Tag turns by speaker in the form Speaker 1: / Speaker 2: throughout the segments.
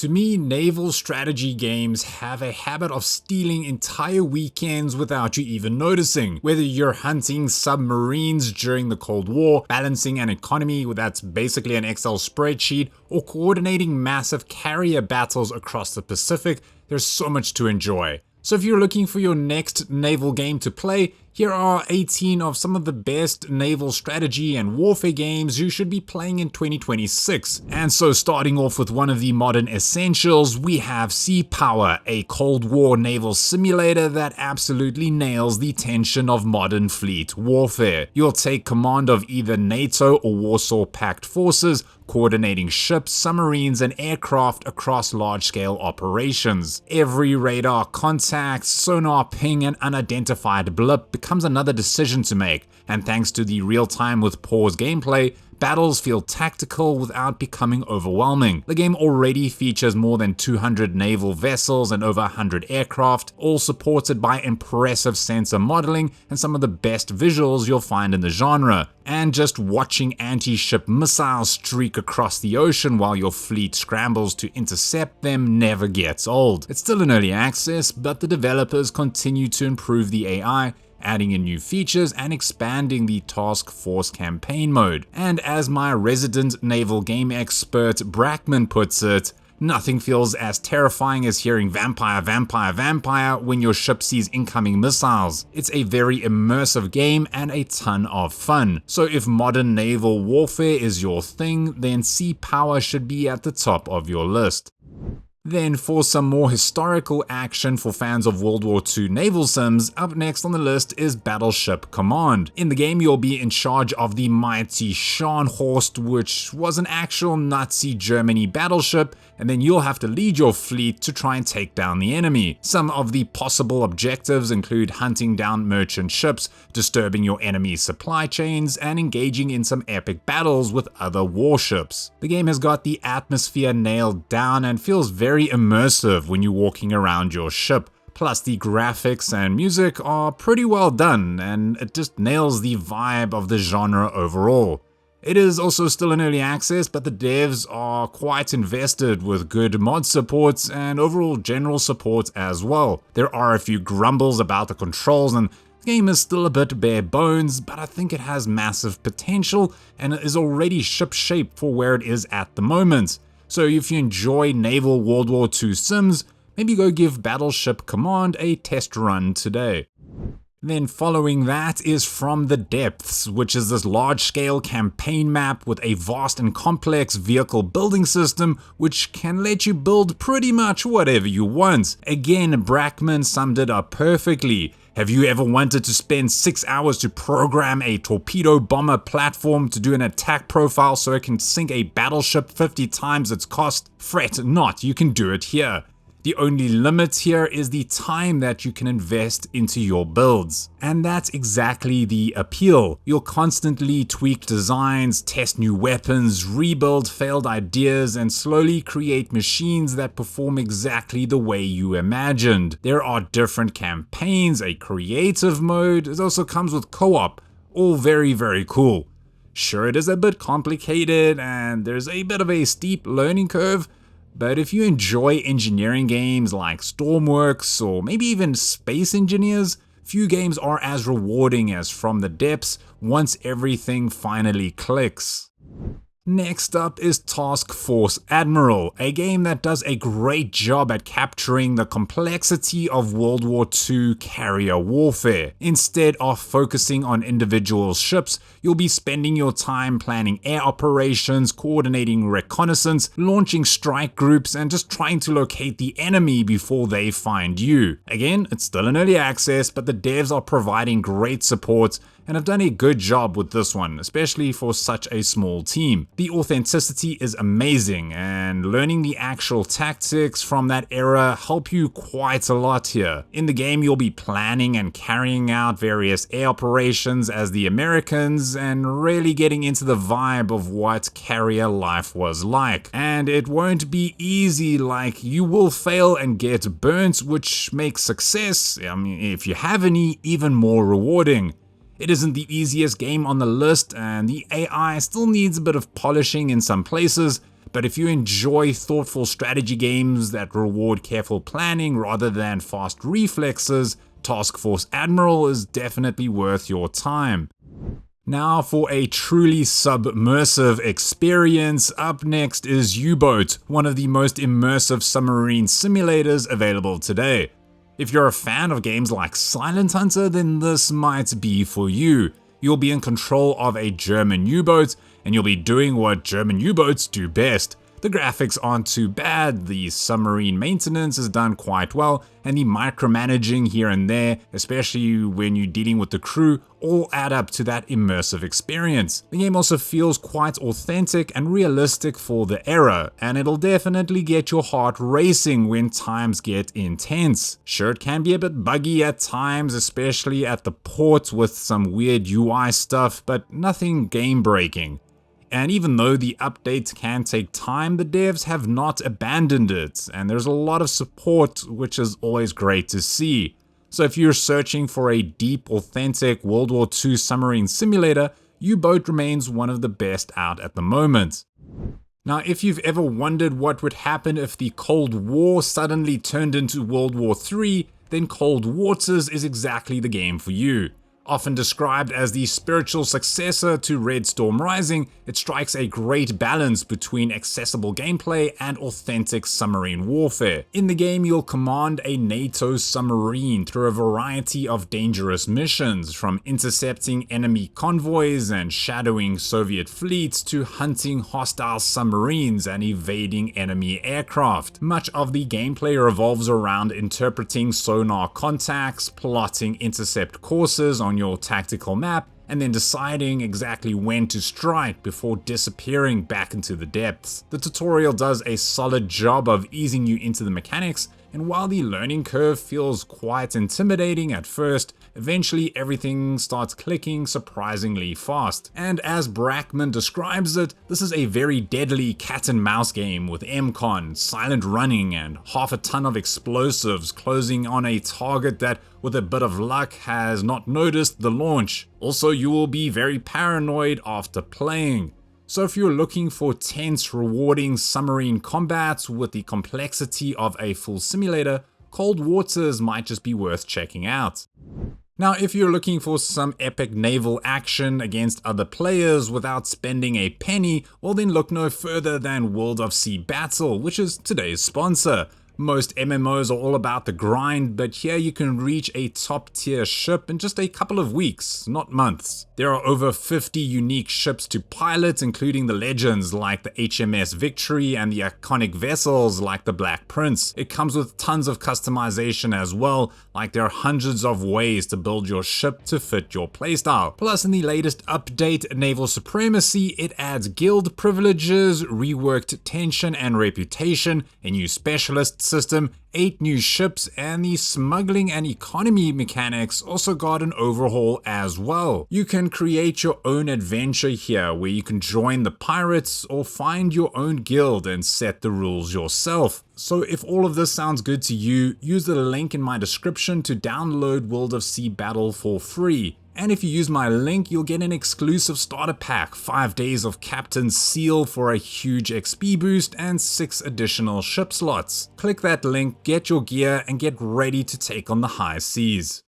Speaker 1: To me, naval strategy games have a habit of stealing entire weekends without you even noticing. Whether you're hunting submarines during the Cold War, balancing an economy that's basically an Excel spreadsheet, or coordinating massive carrier battles across the Pacific, there's so much to enjoy. So if you're looking for your next naval game to play, here are 18 of some of the best naval strategy and warfare games you should be playing in 2026. And so starting off with one of the modern essentials, we have Sea Power, a Cold War naval simulator that absolutely nails the tension of modern fleet warfare. You'll take command of either NATO or Warsaw Pact forces, coordinating ships, submarines, and aircraft across large-scale operations. Every radar contact, sonar ping, and unidentified blip becomes another decision to make, and thanks to the real-time with pause gameplay, battles feel tactical without becoming overwhelming. The game already features more than 200 naval vessels and over 100 aircraft, all supported by impressive sensor modeling and some of the best visuals you'll find in the genre. And just watching anti-ship missiles streak across the ocean while your fleet scrambles to intercept them never gets old. It's still in early access, but the developers continue to improve the AI, adding in new features and expanding the task force campaign mode. And as my resident naval game expert Brackman puts it, nothing feels as terrifying as hearing vampire, vampire, vampire when your ship sees incoming missiles. It's a very immersive game and a ton of fun. So if modern naval warfare is your thing, then Sea Power should be at the top of your list. Then for some more historical action for fans of World War II naval sims, up next on the list is Battleship Command. In the game, you'll be in charge of the mighty Scharnhorst, which was an actual Nazi Germany battleship, and then you'll have to lead your fleet to try and take down the enemy. Some of the possible objectives include hunting down merchant ships, disturbing your enemy's supply chains, and engaging in some epic battles with other warships. The game has got the atmosphere nailed down and feels very immersive when you're walking around your ship. Plus the graphics and music are pretty well done, and it just nails the vibe of the genre overall. It is also still in early access, but the devs are quite invested with good mod support and overall general support as well. There are a few grumbles about the controls, and the game is still a bit bare bones, but I think it has massive potential and it is already ship-shape for where it is at the moment. So if you enjoy naval World War II sims, maybe go give Battleship Command a test run today. Then following that is From the Depths, which is this large-scale campaign map with a vast and complex vehicle building system which can let you build pretty much whatever you want. Again, Brackman summed it up perfectly. Have you ever wanted to spend 6 hours to program a torpedo bomber platform to do an attack profile so it can sink a battleship 50 times its cost? Fret not, you can do it here. The only limit here is the time that you can invest into your builds. And that's exactly the appeal. You'll constantly tweak designs, test new weapons, rebuild failed ideas, and slowly create machines that perform exactly the way you imagined. There are different campaigns, a creative mode, it also comes with co-op, all very, very cool. Sure, it is a bit complicated and there's a bit of a steep learning curve, but if you enjoy engineering games like Stormworks or maybe even Space Engineers, few games are as rewarding as From the Depths once everything finally clicks. Next up is Task Force Admiral, a game that does a great job at capturing the complexity of World War II carrier warfare. Instead of focusing on individual ships, you'll be spending your time planning air operations, coordinating reconnaissance, launching strike groups, and just trying to locate the enemy before they find you. Again, it's still in early access, but the devs are providing great support and have done a good job with this one, especially for such a small team. The authenticity is amazing, and learning the actual tactics from that era help you quite a lot here. In the game, you'll be planning and carrying out various air operations as the Americans and really getting into the vibe of what carrier life was like. And it won't be easy, like you will fail and get burnt, which makes success, if you have any, even more rewarding. It isn't the easiest game on the list, and the AI still needs a bit of polishing in some places, But if you enjoy thoughtful strategy games that reward careful planning rather than fast reflexes, Task Force Admiral is definitely worth your time. Now for a truly submersive experience, up next is UBOAT, one of the most immersive submarine simulators available today. If you're a fan of games like Silent Hunter, then this might be for you. You'll be in control of a German U-boat, and you'll be doing what German U-boats do best. The graphics aren't too bad, the submarine maintenance is done quite well, and the micromanaging here and there, especially when you're dealing with the crew, all add up to that immersive experience. The game also feels quite authentic and realistic for the era, and it'll definitely get your heart racing when times get intense. Sure, it can be a bit buggy at times, especially at the port with some weird UI stuff, but nothing game-breaking. And even though the updates can take time, the devs have not abandoned it, and there's a lot of support, which is always great to see. So if you're searching for a deep, authentic World War II submarine simulator, U-boat remains one of the best out at the moment. Now, if you've ever wondered what would happen if the Cold War suddenly turned into World War III, then Cold Waters is exactly the game for you. Often described as the spiritual successor to Red Storm Rising, it strikes a great balance between accessible gameplay and authentic submarine warfare. In the game, you'll command a NATO submarine through a variety of dangerous missions, from intercepting enemy convoys and shadowing Soviet fleets to hunting hostile submarines and evading enemy aircraft. Much of the gameplay revolves around interpreting sonar contacts, plotting intercept courses on your tactical map, and then deciding exactly when to strike before disappearing back into the depths. The tutorial does a solid job of easing you into the mechanics, and while the learning curve feels quite intimidating at first, eventually everything starts clicking surprisingly fast. And as Brackman describes it, this is a very deadly cat and mouse game with MCON, silent running, and half a ton of explosives closing on a target that, with a bit of luck, has not noticed the launch. Also, you will be very paranoid after playing. So if you're looking for tense, rewarding submarine combats with the complexity of a full simulator, Cold Waters might just be worth checking out. Now, if you're looking for some epic naval action against other players without spending a penny, well then look no further than World of Sea Battle, which is today's sponsor. Most MMOs are all about the grind, but here you can reach a top tier ship in just a couple of weeks, not months. There are over 50 unique ships to pilot, including the legends like the HMS Victory and the iconic vessels like the Black Prince. It comes with tons of customization as well, like there are hundreds of ways to build your ship to fit your playstyle. Plus, in the latest update, Naval Supremacy, it adds guild privileges, reworked tension and reputation, a new specialist system, 8 new ships, and the smuggling and economy mechanics also got an overhaul as well. You can create your own adventure here where you can join the pirates or find your own guild and set the rules yourself. So if all of this sounds good to you, use the link in my description to download World of Sea Battle for free. And if you use my link, you'll get an exclusive starter pack, 5 days of Captain's Seal for a huge XP boost, and 6 additional ship slots. Click that link, get your gear, and get ready to take on the high seas.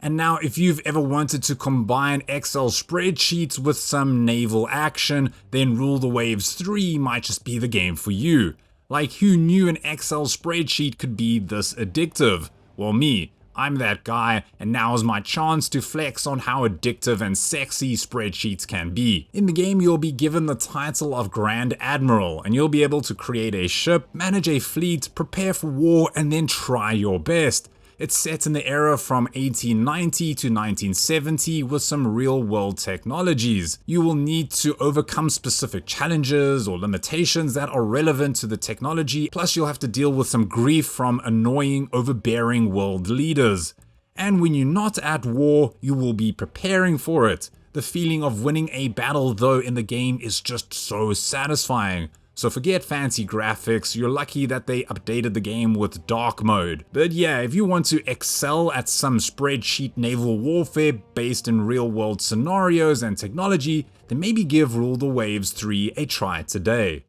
Speaker 1: And now, if you've ever wanted to combine Excel spreadsheets with some naval action, then Rule the Waves 3 might just be the game for you. Like, who knew an Excel spreadsheet could be this addictive? Well, me. I'm that guy, and now is my chance to flex on how addictive and sexy spreadsheets can be. In the game, you'll be given the title of Grand Admiral, and you'll be able to create a ship, manage a fleet, prepare for war, and then try your best. It's set in the era from 1890 to 1970 with some real-world technologies. You will need to overcome specific challenges or limitations that are relevant to the technology, plus you'll have to deal with some grief from annoying, overbearing world leaders. And when you're not at war, you will be preparing for it. The feeling of winning a battle, though, in the game is just so satisfying. So forget fancy graphics, you're lucky that they updated the game with dark mode. But yeah, if you want to excel at some spreadsheet naval warfare based in real world scenarios and technology, then maybe give Rule the Waves 3 a try today.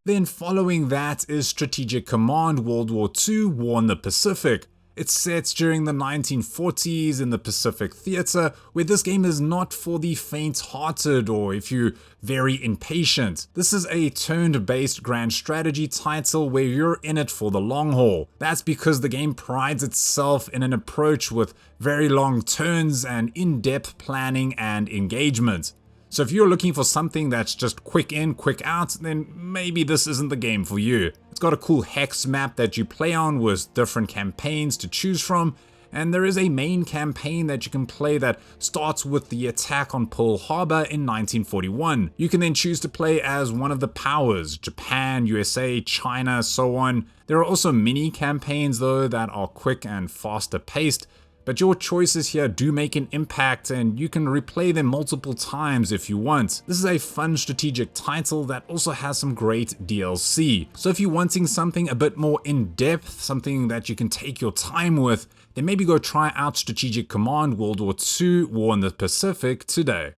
Speaker 1: Then following that is Strategic Command World War II War in the Pacific. It's set during the 1940s in the Pacific Theater, where this game is not for the faint-hearted or if you're very impatient. This is a turn-based grand strategy title where you're in it for the long haul. That's because the game prides itself in an approach with very long turns and in-depth planning and engagement. So if you're looking for something that's just quick in, quick out, then maybe this isn't the game for you. It's got a cool hex map that you play on with different campaigns to choose from, and there is a main campaign that you can play that starts with the attack on Pearl Harbor in 1941. You can then choose to play as one of the powers, Japan, USA, China, so on. There are also mini campaigns though that are quick and faster paced, but your choices here do make an impact and you can replay them multiple times if you want. This is a fun strategic title that also has some great DLC. So if you're wanting something a bit more in-depth, something that you can take your time with, then maybe go try out Strategic Command World War II War in the Pacific today.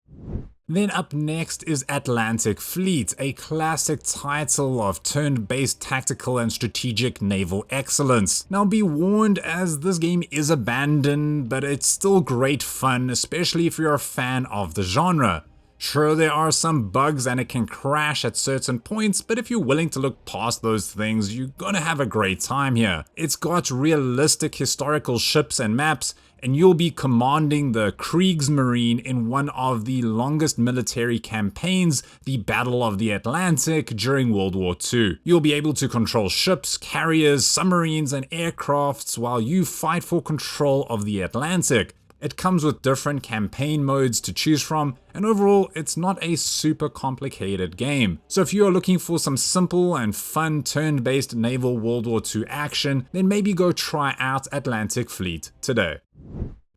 Speaker 1: Then up next is Atlantic Fleet, a classic title of turn-based tactical and strategic naval excellence. Now be warned, as this game is abandoned, but it's still great fun, especially if you're a fan of the genre. Sure, there are some bugs and it can crash at certain points, but if you're willing to look past those things, you're gonna have a great time here. It's got realistic historical ships and maps, and you'll be commanding the Kriegsmarine in one of the longest military campaigns, the Battle of the Atlantic during World War II. You'll be able to control ships, carriers, submarines, and aircrafts while you fight for control of the Atlantic. It comes with different campaign modes to choose from, and overall, it's not a super complicated game. So if you are looking for some simple and fun turn-based naval World War II action, then maybe go try out Atlantic Fleet today.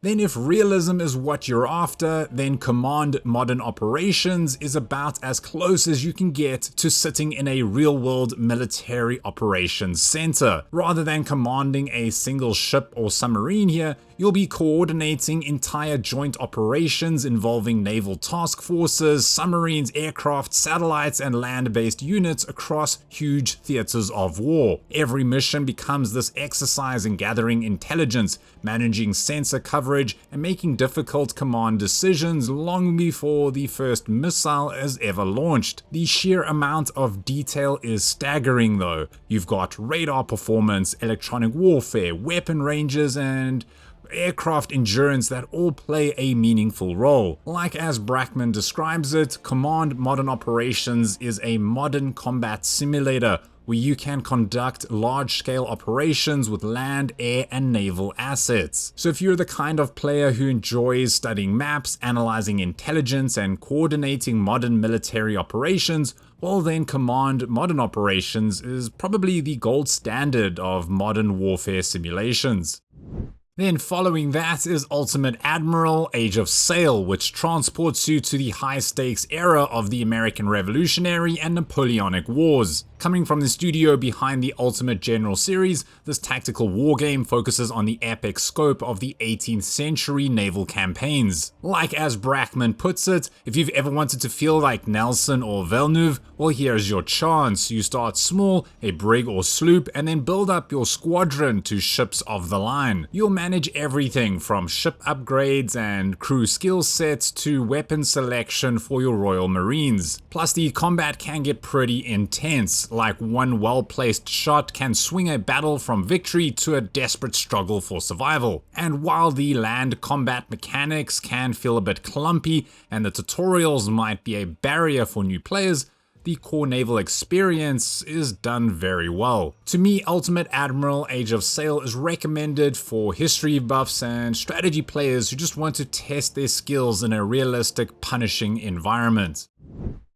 Speaker 1: Then if realism is what you're after, then Command Modern Operations is about as close as you can get to sitting in a real-world military operations center. Rather than commanding a single ship or submarine here, you'll be coordinating entire joint operations involving naval task forces, submarines, aircraft, satellites, and land-based units across huge theaters of war. Every mission becomes this exercise in gathering intelligence, managing sensor coverage, and making difficult command decisions long before the first missile is ever launched. The sheer amount of detail is staggering though. You've got radar performance, electronic warfare, weapon ranges, and aircraft endurance that all play a meaningful role. Like as Brackman describes it, Command Modern Operations is a modern combat simulator where you can conduct large-scale operations with land, air, and naval assets. So if you're the kind of player who enjoys studying maps, analyzing intelligence, and coordinating modern military operations, well then Command Modern Operations is probably the gold standard of modern warfare simulations. Then following that is Ultimate Admiral Age of Sail, which transports you to the high-stakes era of the American Revolutionary and Napoleonic Wars. Coming from the studio behind the Ultimate General series, this tactical wargame focuses on the epic scope of the 18th century naval campaigns. Like as Brackman puts it, if you've ever wanted to feel like Nelson or Villeneuve, well here's your chance. You start small, a brig or sloop, and then build up your squadron to ships of the line. You'll manage everything from ship upgrades and crew skill sets to weapon selection for your Royal Marines. Plus the combat can get pretty intense, like one well-placed shot can swing a battle from victory to a desperate struggle for survival. And while the land combat mechanics can feel a bit clumpy and the tutorials might be a barrier for new players, the core naval experience is done very well. To me, Ultimate Admiral Age of Sail is recommended for history buffs and strategy players who just want to test their skills in a realistic, punishing environment.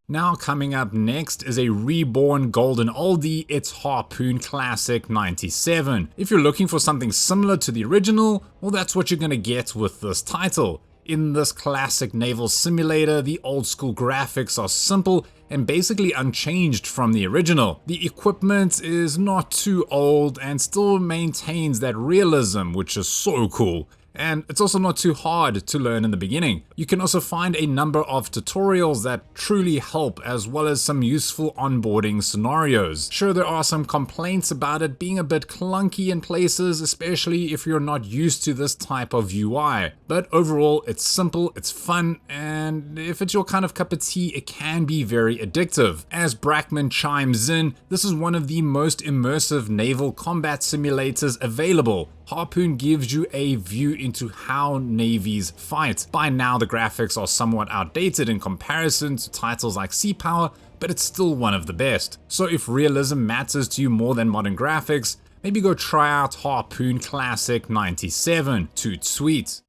Speaker 1: Now coming up next is a reborn golden oldie, it's Harpoon Classic 97. If you're looking for something similar to the original, well that's what you're gonna get with this title. In this classic naval simulator, the old school graphics are simple and basically unchanged from the original. The equipment is not too old and still maintains that realism, which is so cool. and it's also not too hard to learn in the beginning. You can also find a number of tutorials that truly help, as well as some useful onboarding scenarios. Sure, there are some complaints about it being a bit clunky in places, especially if you're not used to this type of UI, but overall it's simple, it's fun, and if it's your kind of cup of tea, it can be very addictive. As Brackman chimes in, this is one of the most immersive naval combat simulators available. Harpoon gives you a view into how navies fight. By now the graphics are somewhat outdated in comparison to titles like Sea Power, but it's still one of the best. So if realism matters to you more than modern graphics, maybe go try out Harpoon Classic 97, toot sweet.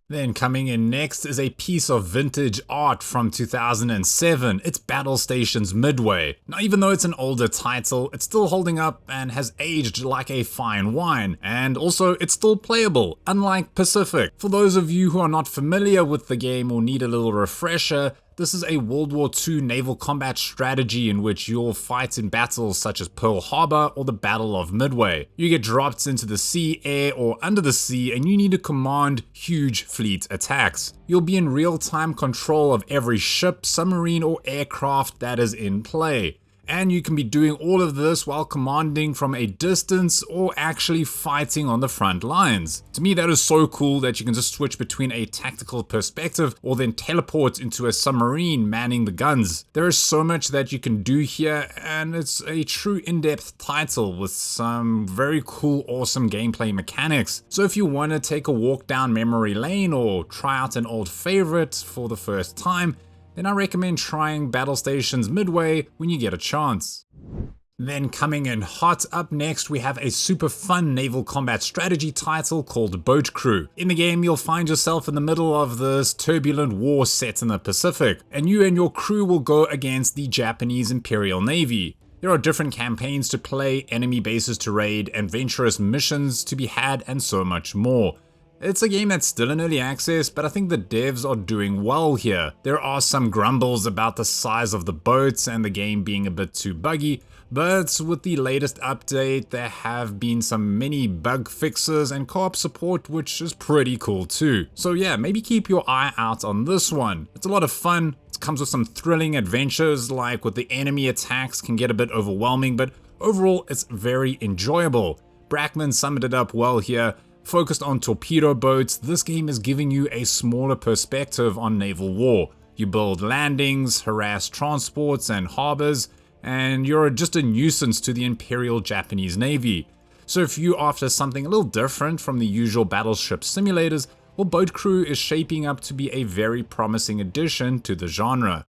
Speaker 1: Then coming in next is a piece of vintage art from 2007. It's Battlestations Midway. Now, even though it's an older title, it's still holding up and has aged like a fine wine. And also, it's still playable, unlike Pacific. For those of you who are not familiar with the game or need a little refresher, this is a World War II naval combat strategy in which you'll fight in battles such as Pearl Harbor or the Battle of Midway. You get dropped into the sea, air, or under the sea, and you need to command huge fleet attacks. You'll be in real-time control of every ship, submarine, or aircraft that is in play. And you can be doing all of this while commanding from a distance or actually fighting on the front lines. To me, that is so cool that you can just switch between a tactical perspective or then teleport into a submarine manning the guns. There is so much that you can do here, and it's a true in-depth title with some very cool, awesome gameplay mechanics. So if you want to take a walk down memory lane or try out an old favorite for the first time, then I recommend trying Battlestations Midway when you get a chance. Then coming in hot, up next we have a super fun naval combat strategy title called Boat Crew. In the game you'll find yourself in the middle of this turbulent war set in the Pacific, and you and your crew will go against the Japanese Imperial Navy. There are different campaigns to play, enemy bases to raid, adventurous missions to be had, and so much more. It's a game that's still in early access, but I think the devs are doing well here. There are some grumbles about the size of the boats and the game being a bit too buggy, but with the latest update there have been some mini bug fixes and co-op support, which is pretty cool too. So yeah, maybe keep your eye out on this one. It's a lot of fun. It comes with some thrilling adventures, like with the enemy attacks can get a bit overwhelming, but overall it's very enjoyable. Brackman summed it up well here. Focused on torpedo boats, this game is giving you a smaller perspective on naval war. You build landings, harass transports and harbors, and you're just a nuisance to the Imperial Japanese Navy. So if you're after something a little different from the usual battleship simulators, well, Boat Crew is shaping up to be a very promising addition to the genre.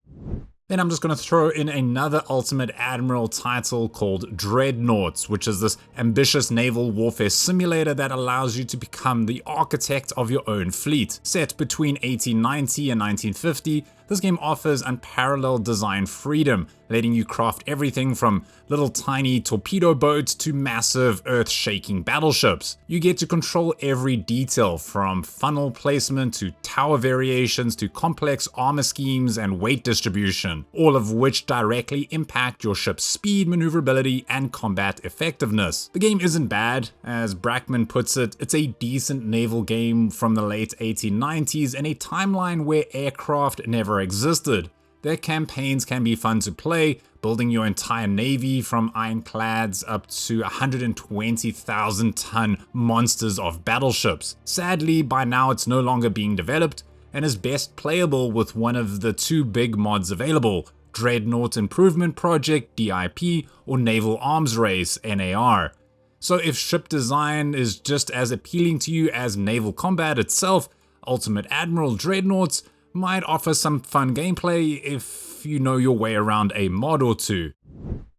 Speaker 1: Then I'm just going to throw in another Ultimate Admiral title called Dreadnoughts, which is this ambitious naval warfare simulator that allows you to become the architect of your own fleet. Set between 1890 and 1950, this game offers unparalleled design freedom, letting you craft everything from little tiny torpedo boats to massive earth-shaking battleships. You get to control every detail, from funnel placement to tower variations to complex armor schemes and weight distribution, all of which directly impact your ship's speed, maneuverability, and combat effectiveness. The game isn't bad. As Brackman puts it, it's a decent naval game from the late 1890s in a timeline where aircraft never existed. Their campaigns can be fun to play, building your entire navy from ironclads up to 120,000-ton monsters of battleships. Sadly, by now it's no longer being developed and is best playable with one of the two big mods available, Dreadnought Improvement Project DIP or Naval Arms Race NAR. So if ship design is just as appealing to you as naval combat itself, Ultimate Admiral Dreadnoughts might offer some fun gameplay if you know your way around a mod or two.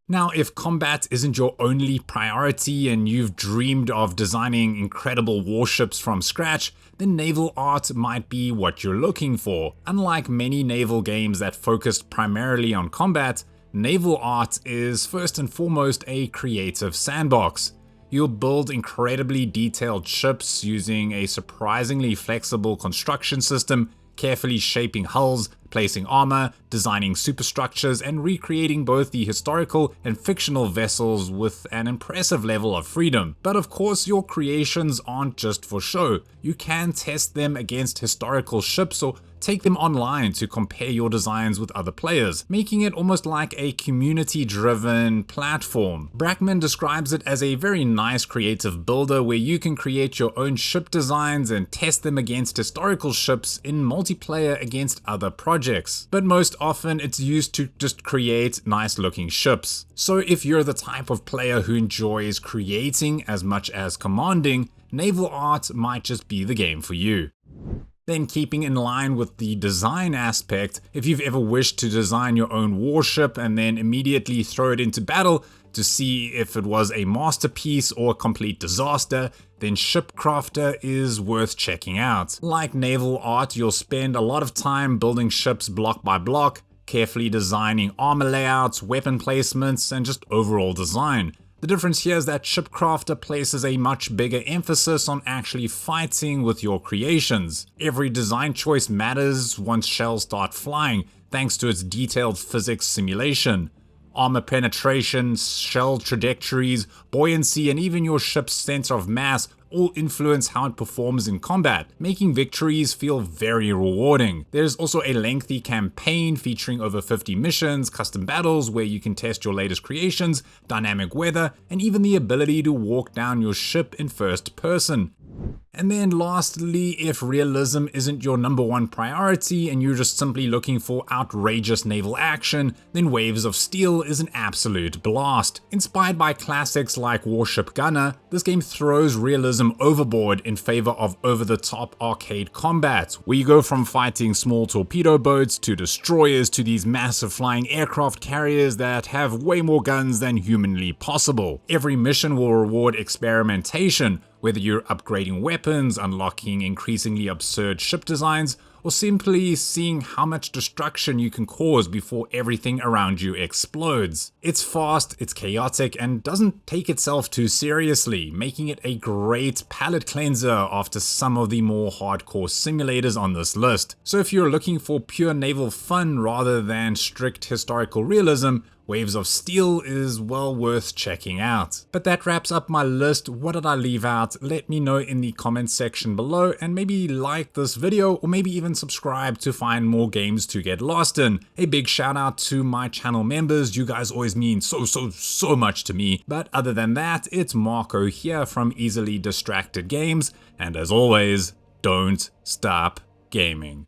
Speaker 1: Now, if combat isn't your only priority and you've dreamed of designing incredible warships from scratch, then NavalArt might be what you're looking for. Unlike many naval games that focused primarily on combat, NavalArt is first and foremost a creative sandbox. You'll build incredibly detailed ships using a surprisingly flexible construction system, carefully shaping hulls, placing armor, designing superstructures, and recreating both the historical and fictional vessels with an impressive level of freedom. But of course, your creations aren't just for show. You can test them against historical ships or take them online to compare your designs with other players, making it almost like a community-driven platform. Brackman describes it as a very nice creative builder where you can create your own ship designs and test them against historical ships in multiplayer against other projects. But most often it's used to just create nice looking ships. So if you're the type of player who enjoys creating as much as commanding, NavalArt might just be the game for you. Then, keeping in line with the design aspect, if you've ever wished to design your own warship and then immediately throw it into battle to see if it was a masterpiece or a complete disaster, then ShipCrafter is worth checking out. Like NavalArt, you'll spend a lot of time building ships block by block, carefully designing armor layouts, weapon placements, and just overall design. The difference here is that ShipCrafter places a much bigger emphasis on actually fighting with your creations. Every design choice matters once shells start flying, thanks to its detailed physics simulation. Armor penetration, shell trajectories, buoyancy, and even your ship's center of mass all influence how it performs in combat, making victories feel very rewarding. There's also a lengthy campaign featuring over 50 missions, custom battles where you can test your latest creations, dynamic weather, and even the ability to walk down your ship in first person. And then lastly, if realism isn't your #1 priority and you're just simply looking for outrageous naval action, then Waves of Steel is an absolute blast. Inspired by classics like Warship Gunner, this game throws realism overboard in favor of over-the-top arcade combat, where you go from fighting small torpedo boats to destroyers to these massive flying aircraft carriers that have way more guns than humanly possible. Every mission will reward experimentation, whether you're upgrading weapons, unlocking increasingly absurd ship designs, or simply seeing how much destruction you can cause before everything around you explodes. It's fast, it's chaotic, and doesn't take itself too seriously, making it a great palate cleanser after some of the more hardcore simulators on this list. So if you're looking for pure naval fun rather than strict historical realism, Waves of Steel is well worth checking out. But that wraps up my list. What did I leave out? Let me know in the comments section below, and maybe like this video or maybe even subscribe to find more games to get lost in. A big shout out to my channel members. You guys always mean so much to me. But other than that, it's Marco here from Easily Distracted Games, and as always, don't stop gaming.